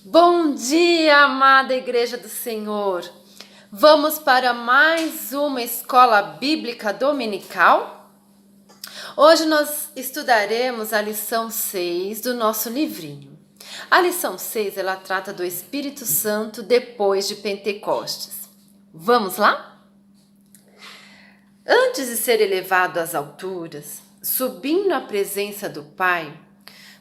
Bom dia, amada Igreja do Senhor! Vamos para mais uma escola bíblica dominical? Hoje nós estudaremos a lição 6 do nosso livrinho. A lição 6, ela trata do Espírito Santo depois de Pentecostes. Vamos lá? Antes de ser elevado às alturas, subindo à presença do Pai,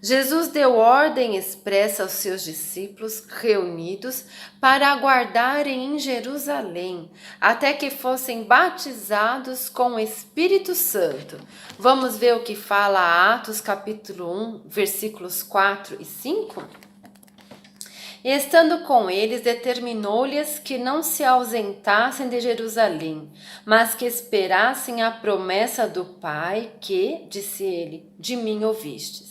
Jesus deu ordem expressa aos seus discípulos reunidos para aguardarem em Jerusalém, até que fossem batizados com o Espírito Santo. Vamos ver o que fala Atos capítulo 1, versículos 4 e 5? E estando com eles, determinou-lhes que não se ausentassem de Jerusalém, mas que esperassem a promessa do Pai que, disse ele, de mim ouvistes.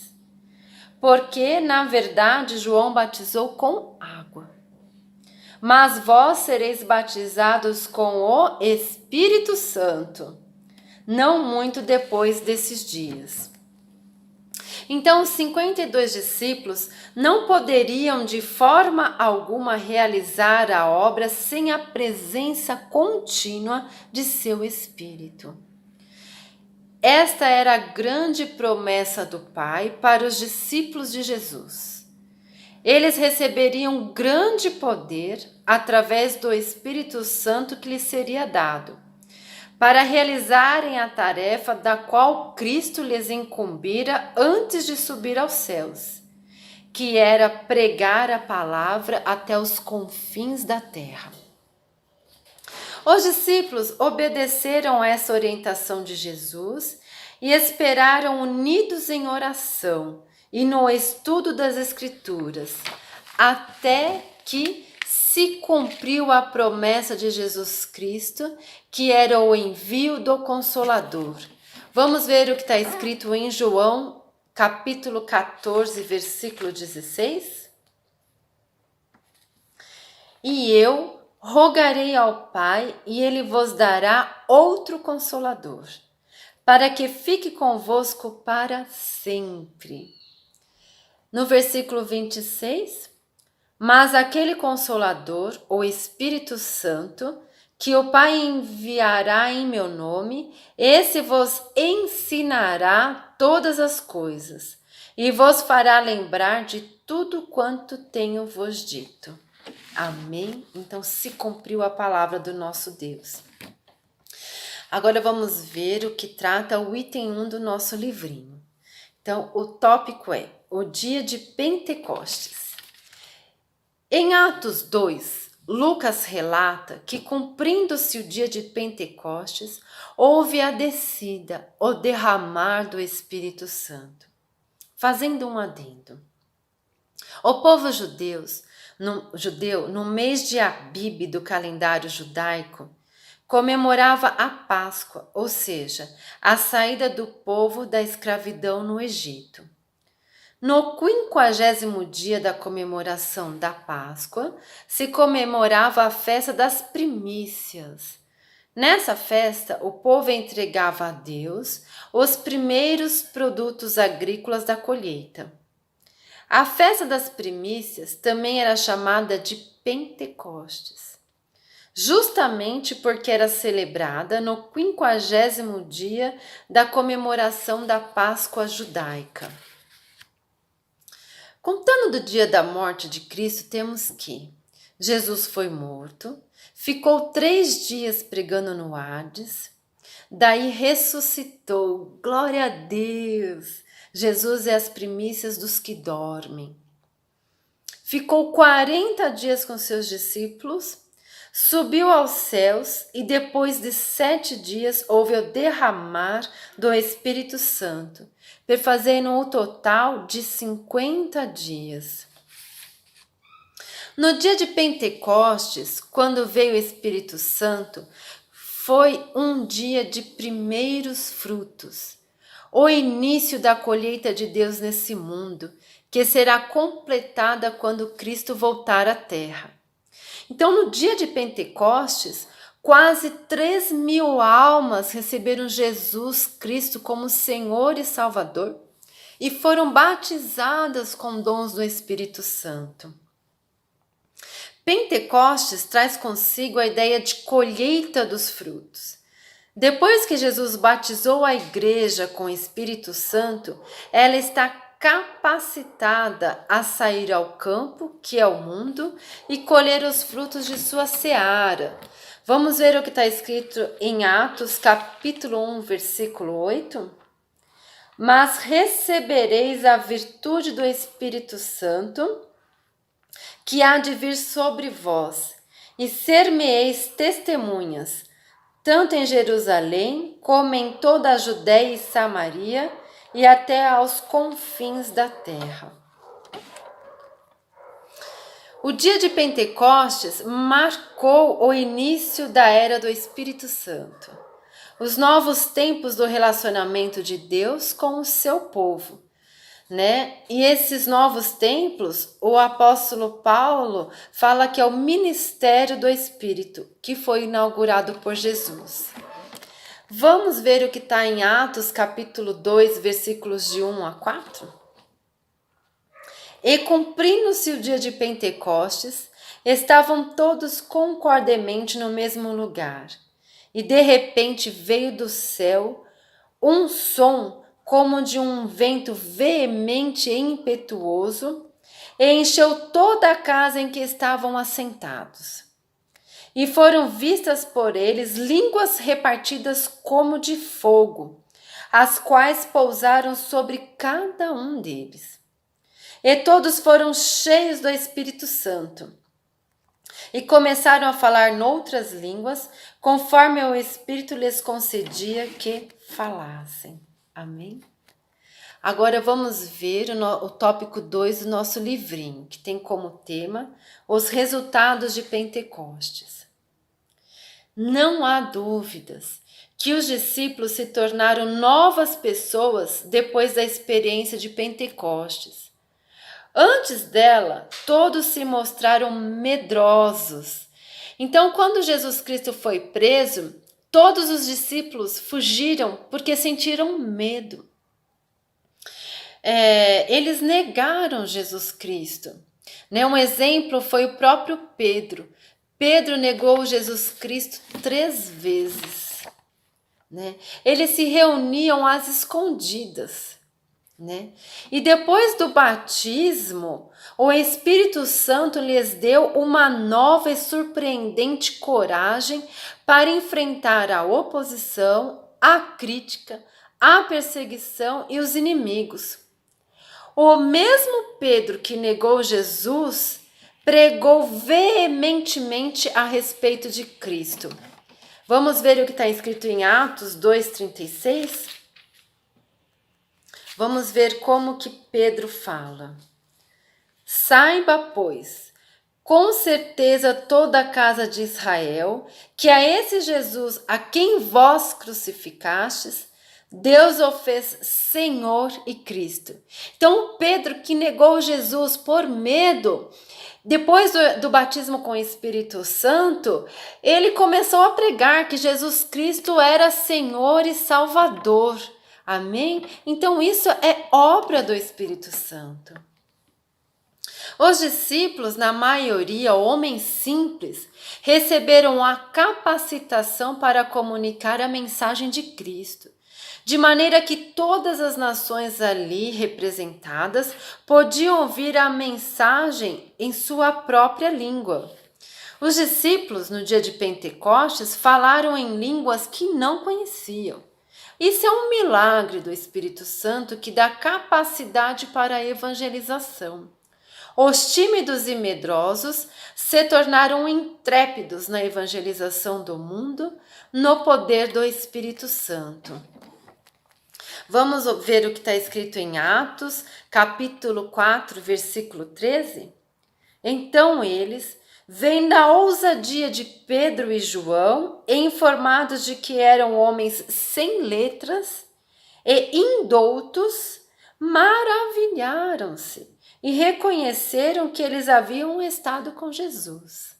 Porque, na verdade, João batizou com água. Mas vós sereis batizados com o Espírito Santo, não muito depois desses dias. Então, os 52 discípulos não poderiam de forma alguma realizar a obra sem a presença contínua de seu Espírito. Esta era a grande promessa do Pai para os discípulos de Jesus. Eles receberiam grande poder através do Espírito Santo que lhes seria dado, para realizarem a tarefa da qual Cristo lhes incumbira antes de subir aos céus, que era pregar a palavra até os confins da terra. Os discípulos obedeceram a essa orientação de Jesus e esperaram unidos em oração e no estudo das Escrituras, até que se cumpriu a promessa de Jesus Cristo, que era o envio do Consolador. Vamos ver o que está escrito em João, capítulo 14, versículo 16? E eu rogarei ao Pai, e ele vos dará outro Consolador, para que fique convosco para sempre. No versículo 26, mas aquele Consolador, o Espírito Santo, que o Pai enviará em meu nome, esse vos ensinará todas as coisas, e vos fará lembrar de tudo quanto tenho vos dito. Amém? Então se cumpriu a palavra do nosso Deus. Agora vamos ver o que trata o item 1 do nosso livrinho. Então o tópico é o dia de Pentecostes. Em Atos 2, Lucas relata que, cumprindo-se o dia de Pentecostes, houve a descida, o derramar do Espírito Santo. Fazendo um adendo. O povo judeu, no mês de Abib do calendário judaico, comemorava a Páscoa, ou seja, a saída do povo da escravidão no Egito. No 50º dia da comemoração da Páscoa, se comemorava a festa das primícias. Nessa festa, o povo entregava a Deus os primeiros produtos agrícolas da colheita. A festa das primícias também era chamada de Pentecostes, justamente porque era celebrada no 50º dia da comemoração da Páscoa judaica. Contando do dia da morte de Cristo, temos que Jesus foi morto, ficou 3 dias pregando no Hades, daí ressuscitou, glória a Deus! Jesus é as primícias dos que dormem. Ficou 40 dias com seus discípulos, subiu aos céus e depois de 7 dias houve o derramar do Espírito Santo, perfazendo o total de 50 dias. No dia de Pentecostes, quando veio o Espírito Santo, foi um dia de primeiros frutos, o início da colheita de Deus nesse mundo, que será completada quando Cristo voltar à terra. Então, no dia de Pentecostes, quase 3.000 almas receberam Jesus Cristo como Senhor e Salvador e foram batizadas com dons do Espírito Santo. Pentecostes traz consigo a ideia de colheita dos frutos. Depois que Jesus batizou a igreja com o Espírito Santo, ela está capacitada a sair ao campo, que é o mundo, e colher os frutos de sua seara. Vamos ver o que está escrito em Atos, capítulo 1, versículo 8? Mas recebereis a virtude do Espírito Santo, que há de vir sobre vós, e ser-me-eis testemunhas, tanto em Jerusalém, como em toda a Judéia e Samaria, e até aos confins da terra. O dia de Pentecostes marcou o início da era do Espírito Santo, os novos tempos do relacionamento de Deus com o seu povo, né? E esses novos templos, o apóstolo Paulo fala que é o ministério do Espírito, que foi inaugurado por Jesus. Vamos ver o que está em Atos capítulo 2, versículos de 1 a 4? E cumprindo-se o dia de Pentecostes, estavam todos concordemente no mesmo lugar. E de repente veio do céu um som como de um vento veemente e impetuoso, e encheu toda a casa em que estavam assentados. E foram vistas por eles línguas repartidas como de fogo, as quais pousaram sobre cada um deles. E todos foram cheios do Espírito Santo, e começaram a falar noutras línguas, conforme o Espírito lhes concedia que falassem. Amém? Agora vamos ver o tópico 2 do nosso livrinho, que tem como tema os resultados de Pentecostes. Não há dúvidas que os discípulos se tornaram novas pessoas depois da experiência de Pentecostes. Antes dela, todos se mostraram medrosos. Então, quando Jesus Cristo foi preso, todos os discípulos fugiram porque sentiram medo. Eles negaram Jesus Cristo. Né? Um exemplo foi o próprio Pedro. Pedro negou Jesus Cristo 3 vezes. Né? Eles se reuniam às escondidas. Né? E depois do batismo, o Espírito Santo lhes deu uma nova e surpreendente coragem para enfrentar a oposição, a crítica, a perseguição e os inimigos. O mesmo Pedro que negou Jesus pregou veementemente a respeito de Cristo. Vamos ver o que está escrito em Atos 2,36? Vamos ver como que Pedro fala. Saiba, pois, com certeza toda a casa de Israel, que a esse Jesus a quem vós crucificastes, Deus o fez Senhor e Cristo. Então Pedro, que negou Jesus por medo, depois do batismo com o Espírito Santo, ele começou a pregar que Jesus Cristo era Senhor e Salvador. Amém? Então isso é obra do Espírito Santo. Os discípulos, na maioria, homens simples, receberam a capacitação para comunicar a mensagem de Cristo, de maneira que todas as nações ali representadas podiam ouvir a mensagem em sua própria língua. Os discípulos, no dia de Pentecostes, falaram em línguas que não conheciam. Isso é um milagre do Espírito Santo que dá capacidade para a evangelização. Os tímidos e medrosos se tornaram intrépidos na evangelização do mundo no poder do Espírito Santo. Vamos ver o que está escrito em Atos, capítulo 4, versículo 13? Então eles, vendo a ousadia de Pedro e João, informados de que eram homens sem letras e indoutos, maravilharam-se e reconheceram que eles haviam estado com Jesus.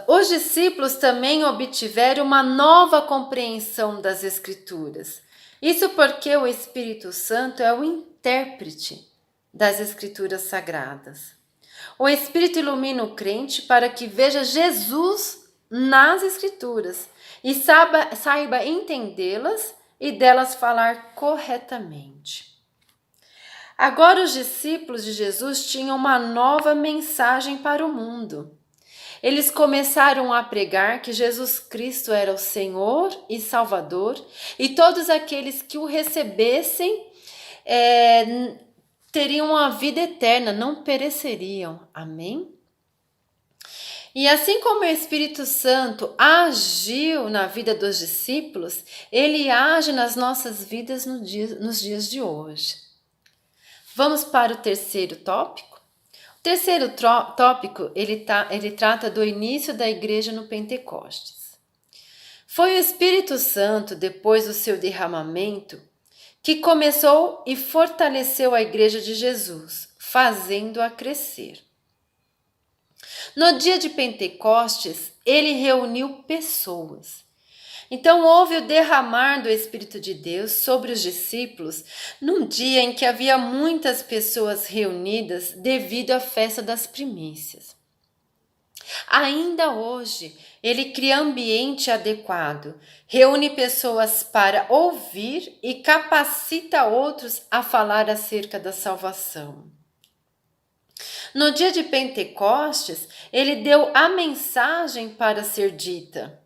Os discípulos também obtiveram uma nova compreensão das Escrituras. Isso porque o Espírito Santo é o intérprete das Escrituras Sagradas. O Espírito ilumina o crente para que veja Jesus nas Escrituras e saiba entendê-las e delas falar corretamente. Agora os discípulos de Jesus tinham uma nova mensagem para o mundo. Eles começaram a pregar que Jesus Cristo era o Senhor e Salvador e todos aqueles que o recebessem teriam a vida eterna, não pereceriam. Amém? E assim como o Espírito Santo agiu na vida dos discípulos, ele age nas nossas vidas nos dias de hoje. Vamos para o terceiro tópico? O terceiro tópico, ele trata do início da igreja no Pentecostes. Foi o Espírito Santo, depois do seu derramamento, que começou e fortaleceu a igreja de Jesus, fazendo-a crescer. No dia de Pentecostes, ele reuniu pessoas. Então houve o derramar do Espírito de Deus sobre os discípulos num dia em que havia muitas pessoas reunidas devido à festa das primícias. Ainda hoje, ele cria ambiente adequado, reúne pessoas para ouvir e capacita outros a falar acerca da salvação. No dia de Pentecostes, ele deu a mensagem para ser dita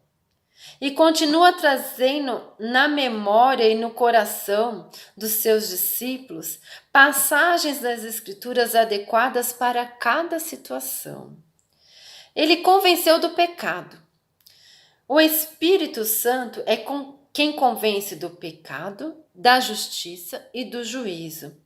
e continua trazendo na memória e no coração dos seus discípulos passagens das Escrituras adequadas para cada situação. Ele convenceu do pecado. O Espírito Santo é quem convence do pecado, da justiça e do juízo.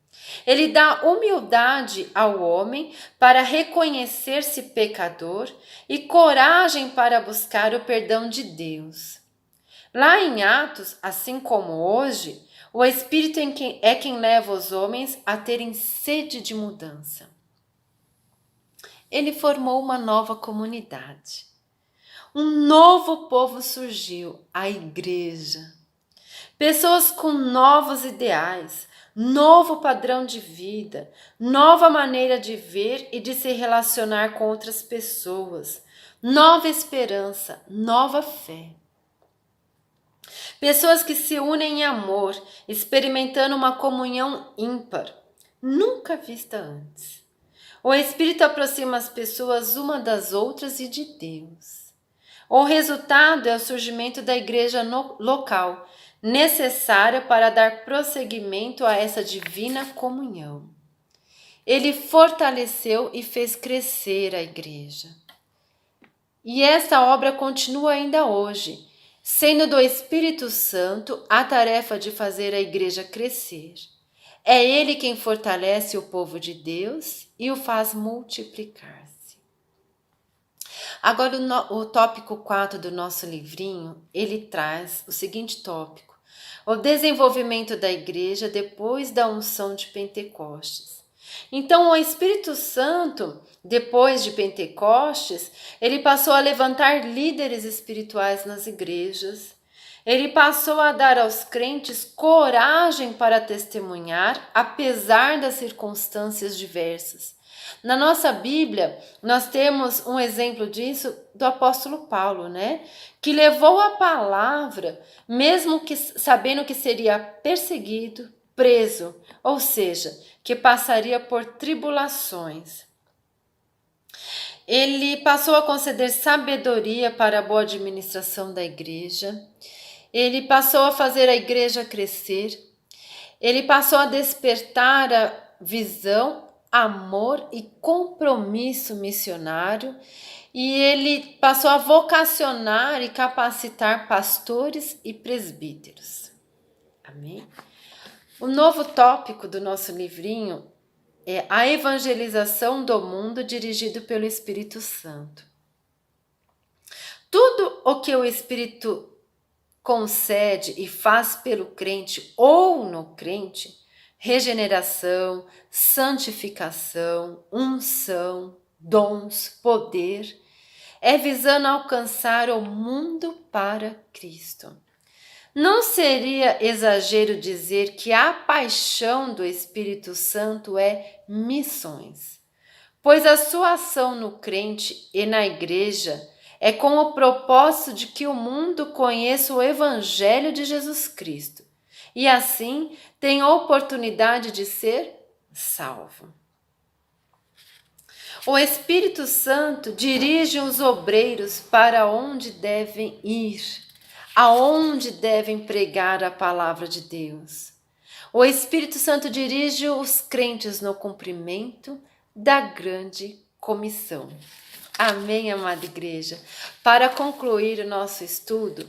Ele dá humildade ao homem para reconhecer-se pecador e coragem para buscar o perdão de Deus. Lá em Atos, assim como hoje, o Espírito é quem leva os homens a terem sede de mudança. Ele formou uma nova comunidade. Um novo povo surgiu, a igreja. Pessoas com novos ideais, novo padrão de vida, nova maneira de ver e de se relacionar com outras pessoas, nova esperança, nova fé. Pessoas que se unem em amor, experimentando uma comunhão ímpar, nunca vista antes. O Espírito aproxima as pessoas uma das outras e de Deus. O resultado é o surgimento da igreja local, necessária para dar prosseguimento a essa divina comunhão. Ele fortaleceu e fez crescer a igreja. E essa obra continua ainda hoje, sendo do Espírito Santo a tarefa de fazer a igreja crescer. É ele quem fortalece o povo de Deus e o faz multiplicar-se. Agora o tópico 4 do nosso livrinho, ele traz o seguinte tópico: o desenvolvimento da igreja depois da unção de Pentecostes. Então o Espírito Santo, depois de Pentecostes, ele passou a levantar líderes espirituais nas igrejas. Ele passou a dar aos crentes coragem para testemunhar, apesar das circunstâncias diversas. Na nossa Bíblia, nós temos um exemplo disso do apóstolo Paulo, né? Que levou a palavra, mesmo que sabendo que seria perseguido, preso, ou seja, que passaria por tribulações. Ele passou a conceder sabedoria para a boa administração da igreja. Ele passou a fazer a igreja crescer. Ele passou a despertar a visão, amor e compromisso missionário. E ele passou a vocacionar e capacitar pastores e presbíteros. Amém? O novo tópico do nosso livrinho é a evangelização do mundo dirigido pelo Espírito Santo. Tudo o que o Espírito concede e faz pelo crente ou no crente, regeneração, santificação, unção, dons, poder, é visando alcançar o mundo para Cristo. Não seria exagero dizer que a paixão do Espírito Santo é missões, pois a sua ação no crente e na igreja é com o propósito de que o mundo conheça o Evangelho de Jesus Cristo e assim tenha a oportunidade de ser salvo. O Espírito Santo dirige os obreiros para onde devem ir, aonde devem pregar a palavra de Deus. O Espírito Santo dirige os crentes no cumprimento da grande comissão. Amém, amada igreja? Para concluir o nosso estudo,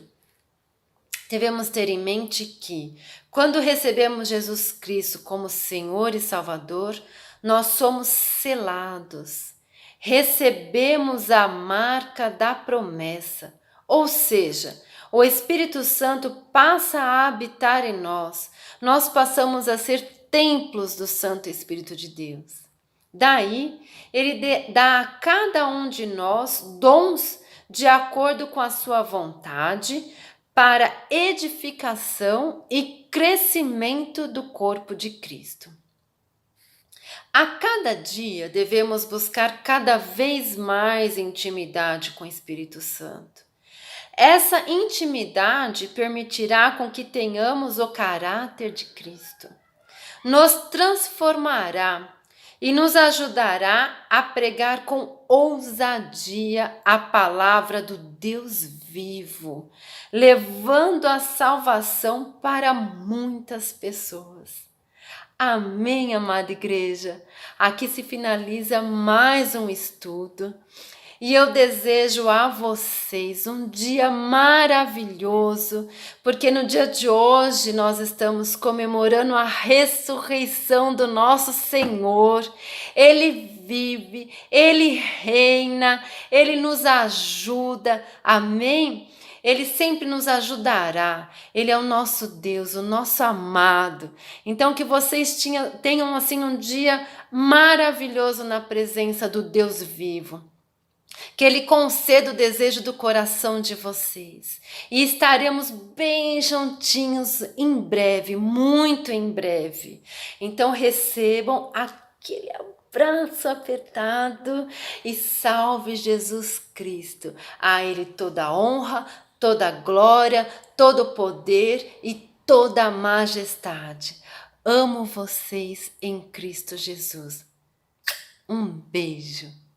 devemos ter em mente que, quando recebemos Jesus Cristo como Senhor e Salvador, nós somos selados, recebemos a marca da promessa, ou seja, o Espírito Santo passa a habitar em nós, nós passamos a ser templos do Santo Espírito de Deus. Daí, ele dá a cada um de nós dons de acordo com a sua vontade, para edificação e crescimento do corpo de Cristo. A cada dia devemos buscar cada vez mais intimidade com o Espírito Santo. Essa intimidade permitirá com que tenhamos o caráter de Cristo, nos transformará e nos ajudará a pregar com ousadia a palavra do Deus vivo, levando a salvação para muitas pessoas. Amém, amada igreja? Aqui se finaliza mais um estudo e eu desejo a vocês um dia maravilhoso, porque no dia de hoje nós estamos comemorando a ressurreição do nosso Senhor. Ele vive, Ele reina, Ele nos ajuda, amém? Ele sempre nos ajudará, Ele é o nosso Deus, o nosso amado. Então que vocês tenham assim um dia maravilhoso na presença do Deus vivo. Que Ele conceda o desejo do coração de vocês. E estaremos bem juntinhos em breve, muito em breve. Então recebam aquele abraço apertado e salve Jesus Cristo. A Ele toda a honra, toda a glória, todo o poder e toda a majestade. Amo vocês em Cristo Jesus. Um beijo.